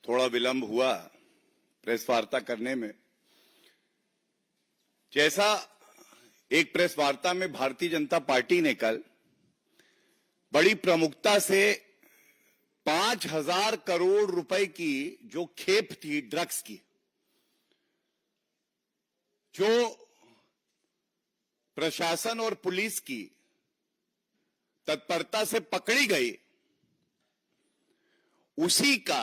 थोड़ा विलंब हुआ प्रेस वार्ता करने में। जैसा एक प्रेस वार्ता में भारतीय जनता पार्टी ने कल बड़ी प्रमुखता से 5,000 करोड़ रुपए की जो खेप थी ड्रग्स की, जो प्रशासन और पुलिस की तत्परता से पकड़ी गई, उसी का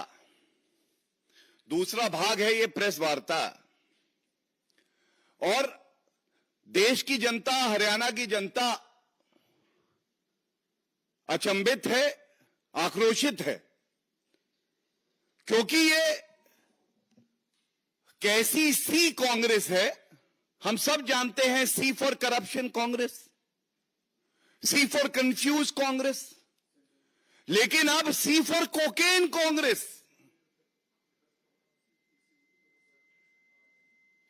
दूसरा भाग है ये प्रेस वार्ता। और देश की जनता, हरियाणा की जनता अचंभित है, आक्रोशित है, क्योंकि ये कैसी सी कांग्रेस है। हम सब जानते हैं, C for corruption Congress, C for confuse Congress, लेकिन अब सी फॉर कोकेन कांग्रेस।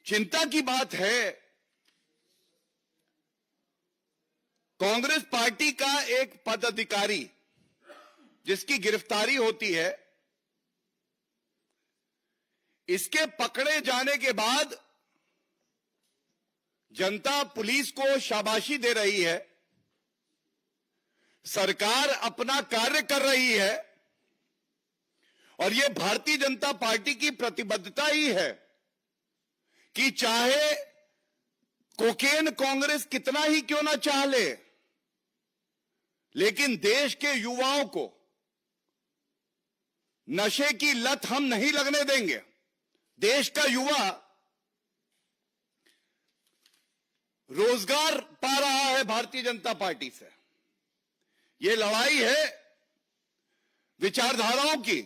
चिंता की बात है, कांग्रेस पार्टी का एक पदाधिकारी जिसकी गिरफ्तारी होती है, इसके पकड़े जाने के बाद जनता पुलिस को शाबाशी दे रही है, सरकार अपना कार्य कर रही है, और यह भारतीय जनता पार्टी की प्रतिबद्धता ही है कि चाहे कोकेन कांग्रेस कितना ही क्यों ना चाह ले, लेकिन देश के युवाओं को नशे की लत हम नहीं लगने देंगे। देश का युवा रोजगार पा रहा है भारतीय जनता पार्टी से। यह लड़ाई है विचारधाराओं की।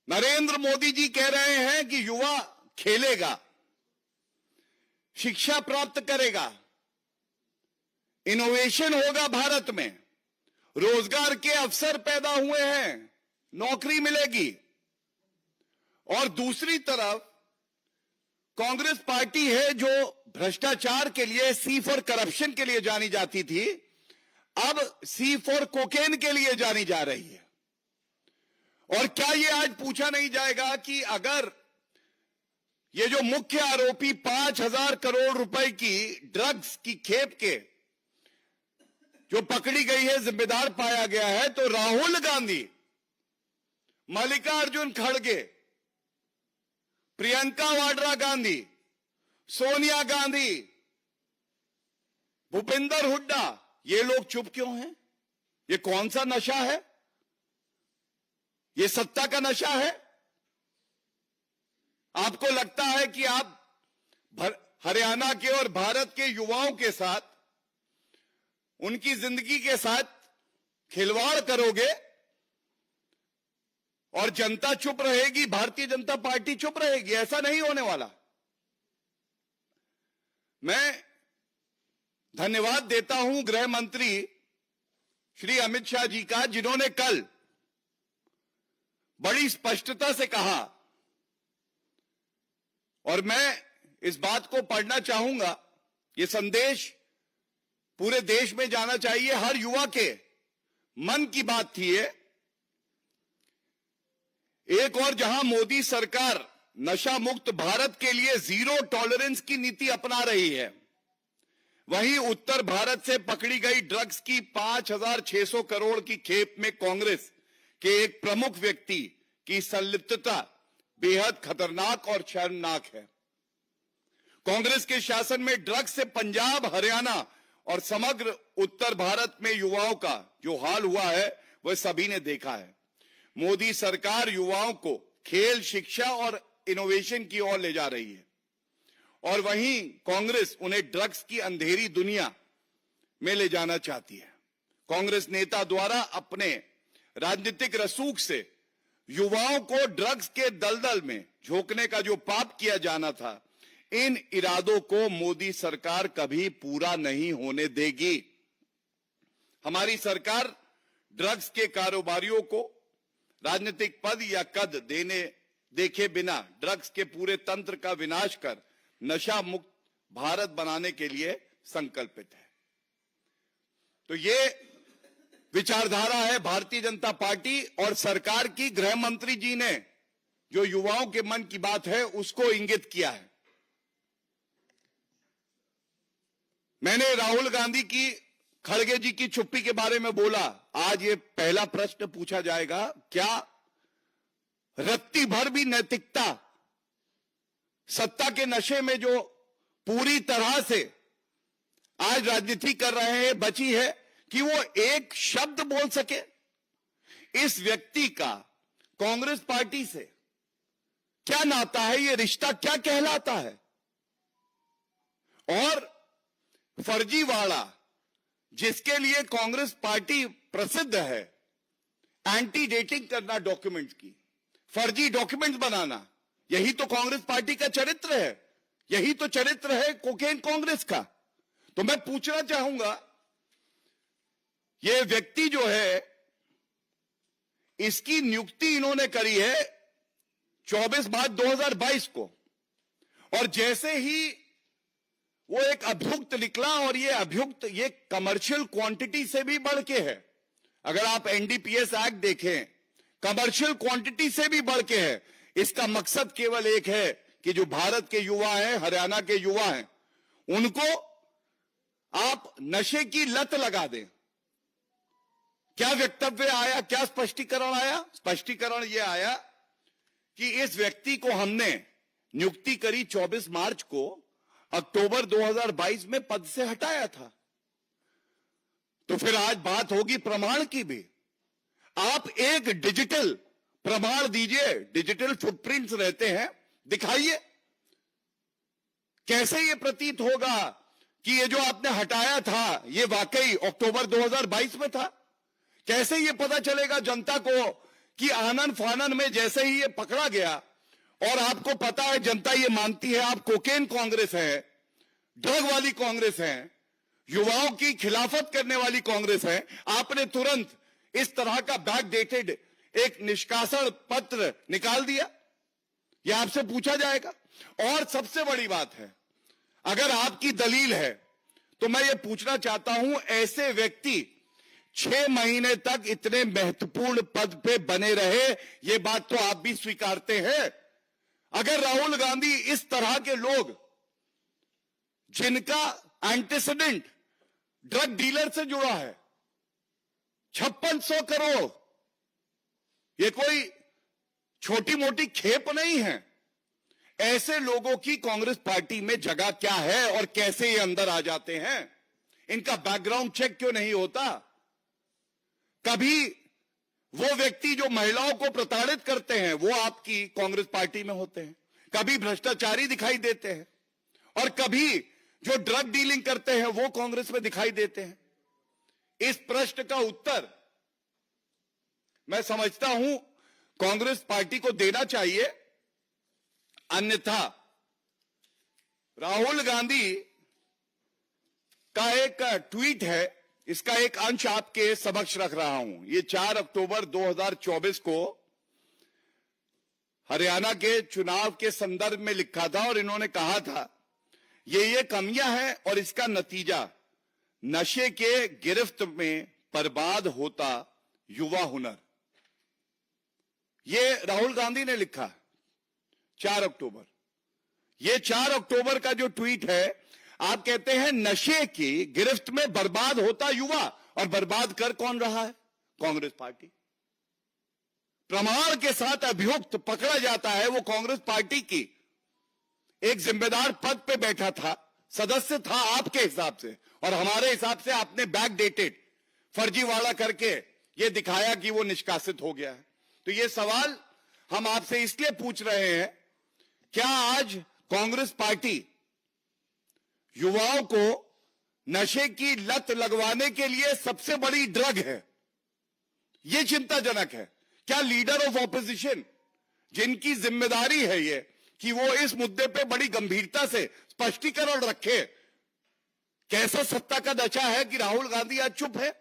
नरेंद्र मोदी जी कह रहे हैं कि युवा खेलेगा, शिक्षा प्राप्त करेगा, इनोवेशन होगा भारत में, रोजगार के अवसर पैदा हुए हैं, नौकरी मिलेगी। और दूसरी तरफ कांग्रेस पार्टी है जो भ्रष्टाचार के लिए, सी फॉर करप्शन के लिए जानी जाती थी, अब सी फॉर कोकेन के लिए जानी जा रही है। और क्या यह आज पूछा नहीं जाएगा कि अगर ये जो मुख्य आरोपी 5,000 करोड़ रुपए की ड्रग्स की खेप के जो पकड़ी गई है, जिम्मेदार पाया गया है, तो राहुल गांधी, मल्लिकार्जुन खड़गे, प्रियंका वाड्रा गांधी, सोनिया गांधी, भूपेंद्र हुड्डा, ये लोग चुप क्यों हैं? ये कौन सा नशा है? ये सत्ता का नशा है? आपको लगता है कि आप हरियाणा के और भारत के युवाओं के साथ, उनकी जिंदगी के साथ खिलवाड़ करोगे और जनता चुप रहेगी, भारतीय जनता पार्टी चुप रहेगी? ऐसा नहीं होने वाला। मैं धन्यवाद देता हूं गृह मंत्री श्री अमित शाह जी का, जिन्होंने कल बड़ी स्पष्टता से कहा, और मैं इस बात को पढ़ना चाहूंगा, यह संदेश पूरे देश में जाना चाहिए, हर युवा के मन की बात थी ये। एक और जहां मोदी सरकार नशा मुक्त भारत के लिए जीरो टॉलरेंस की नीति अपना रही है, वहीं उत्तर भारत से पकड़ी गई ड्रग्स की 5,600 करोड़ की खेप में कांग्रेस के एक प्रमुख व्यक्ति की संलिप्तता बेहद खतरनाक और शर्मनाक है। कांग्रेस के शासन में ड्रग्स से पंजाब, हरियाणा और समग्र उत्तर भारत में युवाओं का जो हाल हुआ है, वह सभी ने देखा है। मोदी सरकार युवाओं को खेल, शिक्षा और इनोवेशन की ओर ले जा रही है, और वहीं कांग्रेस उन्हें ड्रग्स की अंधेरी दुनिया में ले जाना चाहती है। कांग्रेस नेता द्वारा अपने राजनीतिक रसूख से युवाओं को ड्रग्स के दलदल में झोंकने का जो पाप किया जाना था, इन इरादों को मोदी सरकार कभी पूरा नहीं होने देगी। हमारी सरकार ड्रग्स के कारोबारियों को राजनीतिक पद या कद देखे बिना ड्रग्स के पूरे तंत्र का विनाश कर नशा मुक्त भारत बनाने के लिए संकल्पित है। तो ये विचारधारा है भारतीय जनता पार्टी और सरकार की। गृह मंत्री जी ने जो युवाओं के मन की बात है उसको इंगित किया है। मैंने राहुल गांधी की, खड़गे जी की चुप्पी के बारे में बोला। आज ये पहला प्रश्न पूछा जाएगा, क्या रत्ती भर भी नैतिकता सत्ता के नशे में जो पूरी तरह से आज राजनीति कर रहे हैं बची है कि वो एक शब्द बोल सके? इस व्यक्ति का कांग्रेस पार्टी से क्या नाता है? ये रिश्ता क्या कहलाता है? और फर्जीवाड़ा जिसके लिए कांग्रेस पार्टी प्रसिद्ध है, एंटी डेटिंग करना डॉक्यूमेंट्स की, फर्जी डॉक्यूमेंट्स बनाना, यही तो कांग्रेस पार्टी का चरित्र है, यही तो चरित्र है कोकेन कांग्रेस का। तो मैं पूछना चाहूंगा, यह व्यक्ति जो है, इसकी नियुक्ति इन्होंने करी है 24 मार्च 2022 को, और जैसे ही वो एक अभियुक्त निकला, और ये अभियुक्त ये कमर्शियल क्वांटिटी से भी बढ़ के है। अगर आप एनडीपीएस एक्ट देखें, कमर्शियल क्वांटिटी से भी बढ़ के है। इसका मकसद केवल एक है कि जो भारत के युवा हैं, हरियाणा के युवा हैं, उनको आप नशे की लत लगा दें। क्या वक्तव्य आया, क्या स्पष्टीकरण आया? स्पष्टीकरण यह आया कि इस व्यक्ति को हमने नियुक्ति करी 24 मार्च को, अक्टूबर 2022 में पद से हटाया था। तो फिर आज बात होगी प्रमाण की भी। आप एक डिजिटल प्रमाण दीजिए, डिजिटल फुटप्रिंट्स रहते हैं, दिखाइए। कैसे ये प्रतीत होगा कि ये जो आपने हटाया था ये वाकई अक्टूबर 2022 में था? कैसे ये पता चलेगा जनता को कि आनन फानन में जैसे ही ये पकड़ा गया, और आपको पता है जनता ये मानती है आप कोकेन कांग्रेस है, ड्रग वाली कांग्रेस है, युवाओं की खिलाफत करने वाली कांग्रेस है, आपने तुरंत इस तरह का बैक डेटेड एक निष्कासन पत्र निकाल दिया। यह आपसे पूछा जाएगा। और सबसे बड़ी बात है, अगर आपकी दलील है तो मैं ये पूछना चाहता हूं, ऐसे व्यक्ति 6 महीने तक इतने महत्वपूर्ण पद पे बने रहे, ये बात तो आप भी स्वीकारते हैं। अगर राहुल गांधी इस तरह के लोग जिनका एंटीसीडेंट ड्रग डीलर से जुड़ा है, 5600 करोड़, ये कोई छोटी मोटी खेप नहीं है। ऐसे लोगों की कांग्रेस पार्टी में जगह क्या है और कैसे ये अंदर आ जाते हैं? इनका बैकग्राउंड चेक क्यों नहीं होता? कभी वो व्यक्ति जो महिलाओं को प्रताड़ित करते हैं वो आपकी कांग्रेस पार्टी में होते हैं, कभी भ्रष्टाचारी दिखाई देते हैं, और कभी जो ड्रग डीलिंग करते हैं वो कांग्रेस में दिखाई देते हैं। इस प्रश्न का उत्तर मैं समझता हूं कांग्रेस पार्टी को देना चाहिए, अन्यथा राहुल गांधी का एक ट्वीट है, इसका एक अंश आपके समक्ष रख रहा हूं। ये 4 अक्टूबर 2024 को हरियाणा के चुनाव के संदर्भ में लिखा था, और इन्होंने कहा था ये कमियां हैं और इसका नतीजा नशे के गिरफ्त में बर्बाद होता युवा हुनर। ये राहुल गांधी ने लिखा 4 अक्टूबर। ये 4 अक्टूबर का जो ट्वीट है, आप कहते हैं नशे की गिरफ्त में बर्बाद होता युवा, और बर्बाद कर कौन रहा है? कांग्रेस पार्टी। प्रमाण के साथ अभियुक्त पकड़ा जाता है, वो कांग्रेस पार्टी की एक जिम्मेदार पद पे बैठा था, सदस्य था आपके हिसाब से, और हमारे हिसाब से आपने बैक डेटेड फर्जीवाड़ा करके ये दिखाया कि वो निष्कासित हो गया है। तो ये सवाल हम आपसे इसलिए पूछ रहे हैं, क्या आज कांग्रेस पार्टी युवाओं को नशे की लत लगवाने के लिए सबसे बड़ी ड्रग है? यह चिंताजनक है। क्या लीडर ऑफ ऑपोजिशन, जिनकी जिम्मेदारी है ये कि वो इस मुद्दे पे बड़ी गंभीरता से स्पष्टीकरण रखे, कैसा सत्ता का दशा है कि राहुल गांधी आज चुप है?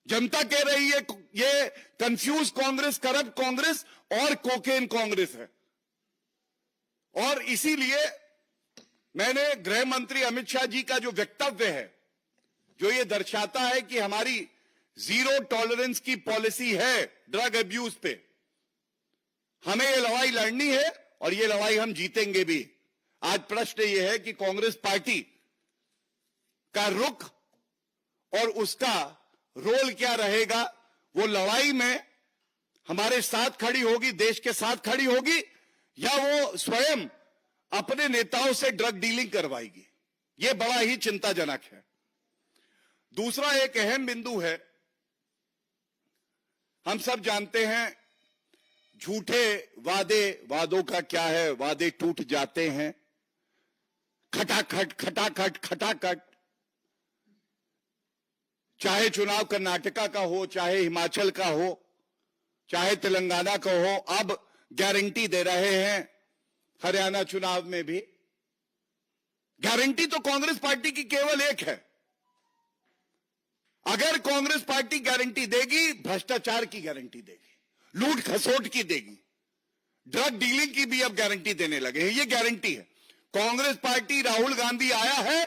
जनता कह रही है ये कंफ्यूज कांग्रेस, करप्ट कांग्रेस और कोकेन कांग्रेस है। और इसीलिए मैंने गृह मंत्री अमित शाह जी का जो वक्तव्य है, जो ये दर्शाता है कि हमारी जीरो टॉलरेंस की पॉलिसी है ड्रग अब्यूज पे, हमें ये लड़ाई लड़नी है और ये लड़ाई हम जीतेंगे भी। आज प्रश्न ये है कि कांग्रेस पार्टी का रुख और उसका रोल क्या रहेगा। वो लड़ाई में हमारे साथ खड़ी होगी, देश के साथ खड़ी होगी, या वो स्वयं अपने नेताओं से ड्रग डीलिंग करवाएगी। ये बड़ा ही चिंताजनक है। दूसरा एक अहम बिंदु है, हम सब जानते हैं झूठे वादों का क्या है, वादे टूट जाते हैं, खटाखट खटाखट खटाखट। चाहे चुनाव कर्नाटका का हो, चाहे हिमाचल का हो, चाहे तेलंगाना का हो, अब गारंटी दे रहे हैं हरियाणा चुनाव में भी। गारंटी तो कांग्रेस पार्टी की केवल एक है। अगर कांग्रेस पार्टी गारंटी देगी, भ्रष्टाचार की गारंटी देगी, लूट खसोट की देगी, ड्रग डीलिंग की भी अब गारंटी देने लगे हैं। ये गारंटी है। कांग्रेस पार्टी, राहुल गांधी आया है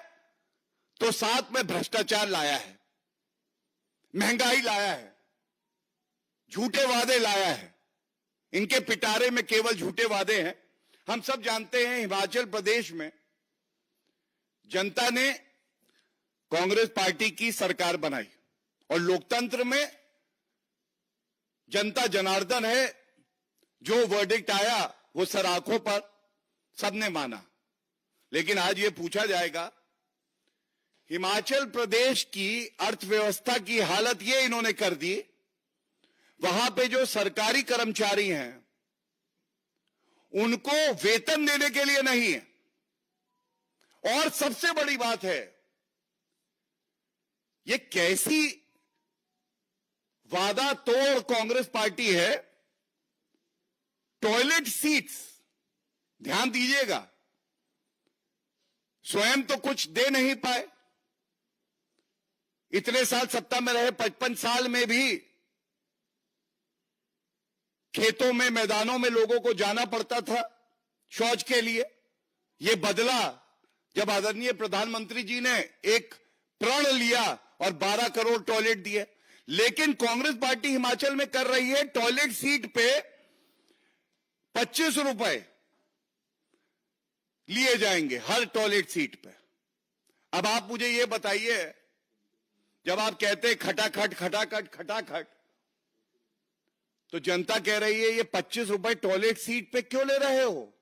तो साथ में भ्रष्टाचार लाया है, महंगाई लाया है, झूठे वादे लाया है। इनके पिटारे में केवल झूठे वादे हैं। हम सब जानते हैं हिमाचल प्रदेश में जनता ने कांग्रेस पार्टी की सरकार बनाई और लोकतंत्र में जनता जनार्दन है। जो वर्डिक्ट आया वो सराखों पर सबने माना। लेकिन आज ये पूछा जाएगा, हिमाचल प्रदेश की अर्थव्यवस्था की हालत ये इन्होंने कर दी, वहां पे जो सरकारी कर्मचारी हैं उनको वेतन देने के लिए नहीं है। और सबसे बड़ी बात है, ये कैसी वादा तोड़ कांग्रेस पार्टी है। टॉयलेट सीट्स, ध्यान दीजिएगा, स्वयं तो कुछ दे नहीं पाए। इतने साल सत्ता में रहे, 55 साल में भी खेतों में, मैदानों में लोगों को जाना पड़ता था शौच के लिए। यह बदला जब आदरणीय प्रधानमंत्री जी ने एक प्रण लिया और 12 करोड़ टॉयलेट दिए। लेकिन कांग्रेस पार्टी हिमाचल में कर रही है, टॉयलेट सीट पे 25 रुपए लिए जाएंगे हर टॉयलेट सीट पे। अब आप मुझे यह बताइए, जब आप कहते हैं खटाखट खटाखट खटाखट, तो जनता कह रही है ये 25 रुपए टॉयलेट सीट पे क्यों ले रहे हो?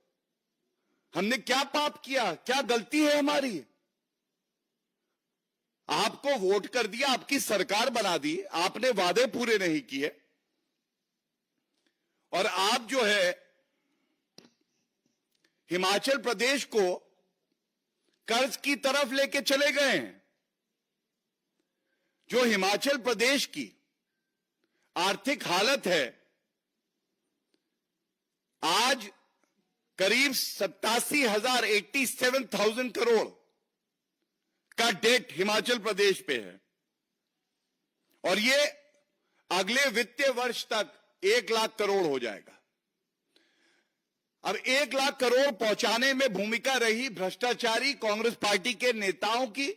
हमने क्या पाप किया, क्या गलती है हमारी? आपको वोट कर दिया, आपकी सरकार बना दी, आपने वादे पूरे नहीं किए और आप जो है हिमाचल प्रदेश को कर्ज की तरफ लेके चले गए हैं। जो हिमाचल प्रदेश की आर्थिक हालत है, आज करीब 87,000 करोड़ का डेट हिमाचल प्रदेश पे है और ये अगले वित्तीय वर्ष तक 1 लाख करोड़ हो जाएगा। अब 1 लाख करोड़ पहुंचाने में भूमिका रही भ्रष्टाचारी कांग्रेस पार्टी के नेताओं की,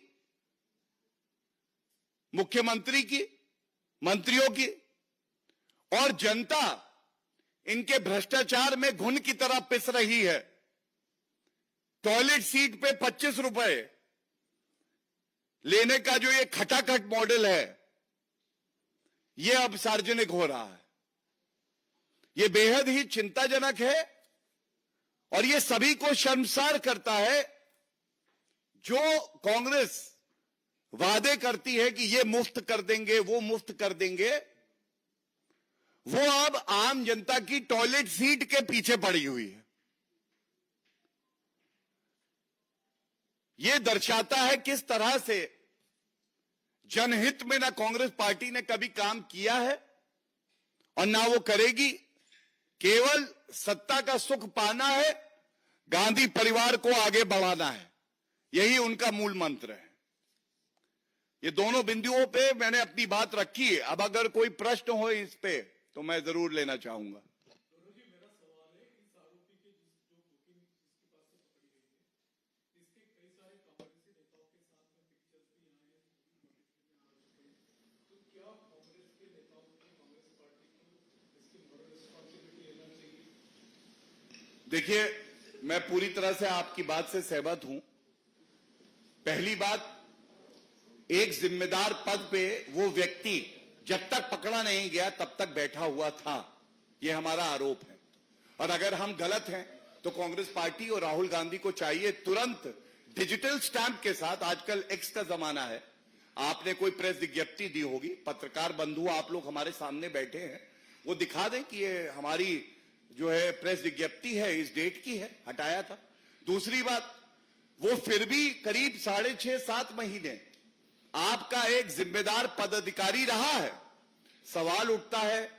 मुख्यमंत्री की, मंत्रियों की, और जनता इनके भ्रष्टाचार में घुन की तरह पिस रही है। टॉयलेट सीट पे 25 रुपए लेने का जो ये खटाखट मॉडल है, ये अब सार्वजनिक हो रहा है। ये बेहद ही चिंताजनक है और ये सभी को शर्मसार करता है। जो कांग्रेस वादे करती है कि ये मुफ्त कर देंगे, वो मुफ्त कर देंगे, वो अब आम जनता की टॉयलेट सीट के पीछे पड़ी हुई है। यह दर्शाता है किस तरह से जनहित में ना कांग्रेस पार्टी ने कभी काम किया है और ना वो करेगी। केवल सत्ता का सुख पाना है, गांधी परिवार को आगे बढ़ाना है, यही उनका मूल मंत्र है। ये दोनों बिंदुओं पे मैंने अपनी बात रखी है। अब अगर कोई प्रश्न हो इस पे तो मैं जरूर लेना चाहूंगा। देखिए, मैं पूरी तरह से आपकी बात से सहमत हूं। पहली बात, एक जिम्मेदार पद पे वो व्यक्ति जब तक पकड़ा नहीं गया तब तक बैठा हुआ था, ये हमारा आरोप है। और अगर हम गलत हैं तो कांग्रेस पार्टी और राहुल गांधी को चाहिए तुरंत डिजिटल स्टैंप के साथ, आजकल एक्स का जमाना है, आपने कोई प्रेस विज्ञप्ति दी होगी, पत्रकार बंधु आप लोग हमारे सामने बैठे हैं, वो दिखा दें कि ये हमारी जो है प्रेस विज्ञप्ति है, इस डेट की है, हटाया था। दूसरी बात, वो फिर भी करीब 6.5-7 महीने आपका एक जिम्मेदार पदाधिकारी रहा है। सवाल उठता है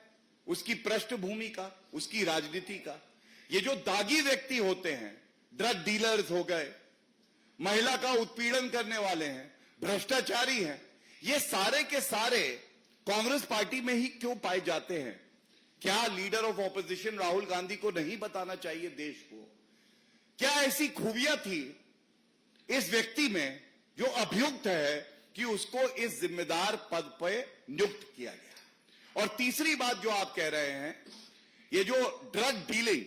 उसकी पृष्ठभूमि का, उसकी राजनीति का। ये जो दागी व्यक्ति होते हैं, ड्रग डीलर्स हो गए, महिला का उत्पीड़न करने वाले हैं, भ्रष्टाचारी हैं, ये सारे के सारे कांग्रेस पार्टी में ही क्यों पाए जाते हैं? क्या leader of opposition Rahul Gandhi को नहीं बताना चाहिए देश को? क्या ऐसी खूबियां थी इस व्यक्ति में जो अभियुक्त है कि उसको इस जिम्मेदार पद पर नियुक्त किया गया? और तीसरी बात जो आप कह रहे हैं, ये जो drug dealing,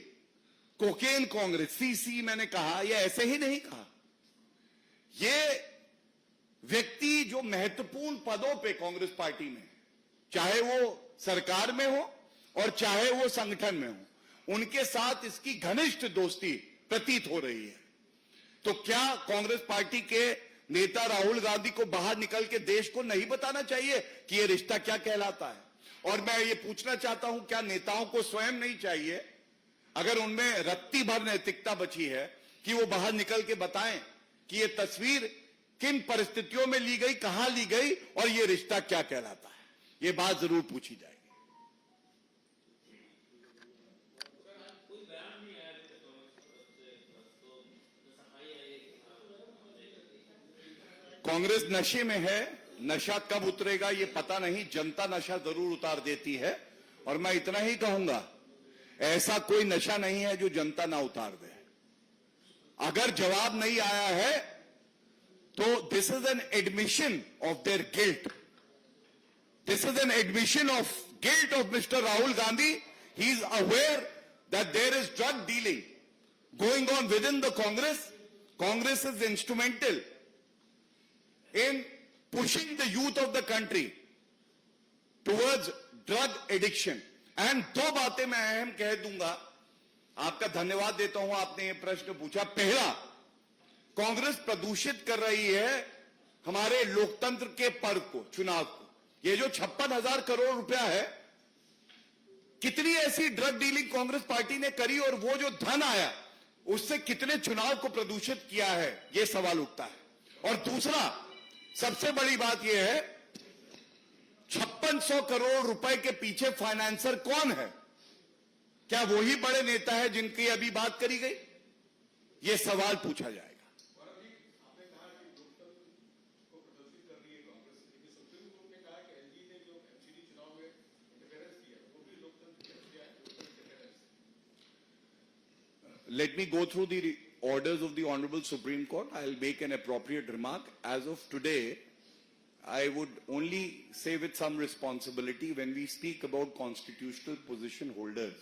cocaine Congress, CC मैंने कहा, ये ऐसे ही नहीं कहा। ये व्यक्ति जो महत्वपूर्ण पदों पे कांग्रेस पार्टी में, चाहे वो सरकार में हो और चाहे वो संगठन में हो, उनके साथ इसकी घनिष्ठ दोस्ती प्रतीत हो रही है। तो क्या कांग्रेस पार्टी के नेता राहुल गांधी को बाहर निकल के देश को नहीं बताना चाहिए कि यह रिश्ता क्या कहलाता है? और मैं ये पूछना चाहता हूं, क्या नेताओं को स्वयं नहीं चाहिए, अगर उनमें रत्ती भर नैतिकता बची है, कि वो बाहर निकल के बताएं कि ये तस्वीर किन परिस्थितियों में ली गई, कहां ली गई और ये रिश्ता क्या कहलाता है? ये बात जरूर पूछी जाएगी। कांग्रेस नशे में है, नशा कब उतरेगा ये पता नहीं, जनता नशा जरूर उतार देती है। और मैं इतना ही कहूंगा, ऐसा कोई नशा नहीं है जो जनता ना उतार दे। अगर जवाब नहीं आया है तो this is an admission of their guilt, this is an admission of guilt of mister Rahul Gandhi. He is aware that there is drug dealing going on within the Congress. Congress is instrumental in pushing the youth of the country towards drug addiction. And दो बातें मैं अहम कह दूंगा, आपका धन्यवाद देता हूं, आपने ये प्रश्न पूछा। पहला, कांग्रेस प्रदूषित कर रही है हमारे लोकतंत्र के पर्व को, चुनाव को। ये जो 56,000 करोड़ रुपया है, कितनी ऐसी ड्रग डीलिंग कांग्रेस पार्टी ने करी और वो जो धन आया उससे कितने चुनाव को प्रदूषित किया है, ये सवाल उठता है। और दूसरा, सबसे बड़ी बात यह है, 5600 करोड़ रुपए के पीछे फाइनेंसर कौन है? क्या वही बड़े नेता है जिनकी अभी बात करी गई? यह सवाल पूछा जाएगा। Let me go through the orders of the Honorable Supreme Court. I'll make an appropriate remark. As of today, I would only say with some responsibility, when we speak about constitutional position holders,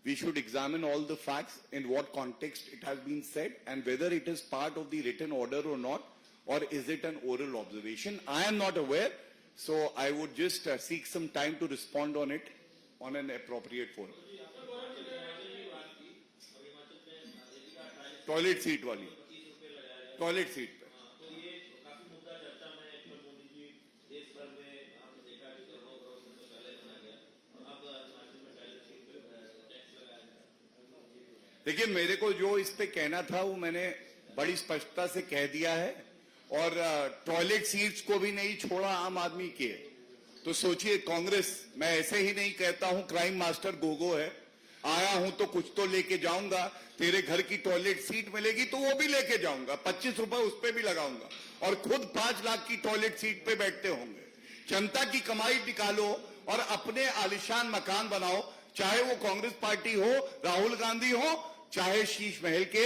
we should examine all the facts, in what context it has been said, and whether it is part of the written order or not, or is it an oral observation. I am not aware, so I would just seek some time to respond on it on an appropriate forum. Toilet seat वाली, toilet seat पे देखिए, मेरे को जो इस पे कहना था वो मैंने बड़ी स्पष्टता से कह दिया है। और टॉयलेट सीट्स को भी नहीं छोड़ा आम आदमी के, तो सोचिए कांग्रेस, मैं ऐसे ही नहीं कहता हूं क्राइम मास्टर गोगो है, आया हूं तो कुछ तो लेके जाऊंगा, तेरे घर की टॉयलेट सीट मिलेगी तो वो भी लेके जाऊंगा, 25 रुपए उस पे भी लगाऊंगा, और खुद 5 लाख की टॉयलेट सीट पे बैठते होंगे। जनता की कमाई निकालो और अपने आलिशान मकान बनाओ, चाहे वो कांग्रेस पार्टी हो, राहुल गांधी हो, चाहे शीश महल के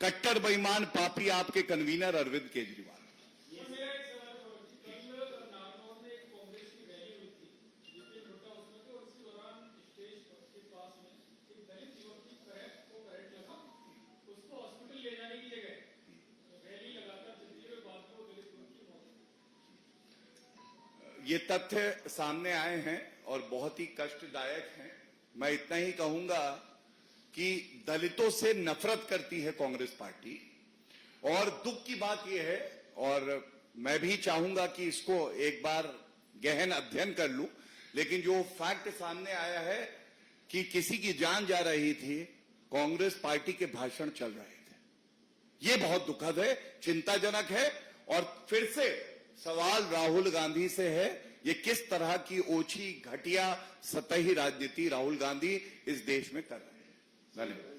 कट्टर बेईमान पापी आपके कन्वीनर अरविंद केजरीवाल। ये तथ्य सामने आए हैं और बहुत ही कष्टदायक हैं। मैं इतना ही कहूंगा कि दलितों से नफरत करती है कांग्रेस पार्टी, और दुख की बात यह है, और मैं भी चाहूंगा कि इसको एक बार गहन अध्ययन कर लूं, लेकिन जो फैक्ट सामने आया है कि किसी की जान जा रही थी, कांग्रेस पार्टी के भाषण चल रहे थे। ये बहुत दुखद है, चिंताजनक है। और फिर से सवाल राहुल गांधी से है, ये किस तरह की ओछी घटिया सतही राजनीति राहुल गांधी इस देश में कर रहे हैं। धन्यवाद।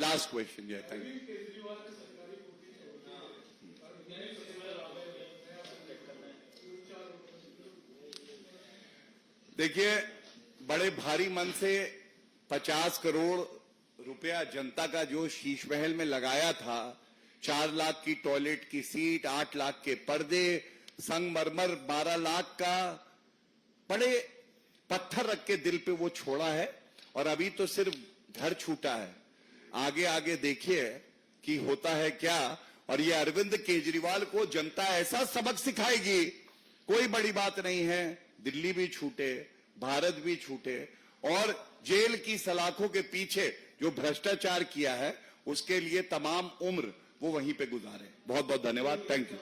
Last question, thank you. देखिए, बड़े भारी मन से 50 करोड़ रुपया जनता का जो शीश महल में लगाया था, 4 लाख की टॉयलेट की सीट, 8 लाख के पर्दे, संगमरमर 12 लाख का, बड़े पत्थर रख के दिल पे वो छोड़ा है। और अभी तो सिर्फ घर छूटा है, आगे आगे देखिए कि होता है क्या। और ये अरविंद केजरीवाल को जनता ऐसा सबक सिखाएगी, कोई बड़ी बात नहीं है। दिल्ली भी छूटे, भारत भी छूटे, और जेल की सलाखों के पीछे जो भ्रष्टाचार किया है उसके लिए तमाम उम्र वो वहीं पे गुजारे। बहुत बहुत धन्यवाद। Thank you.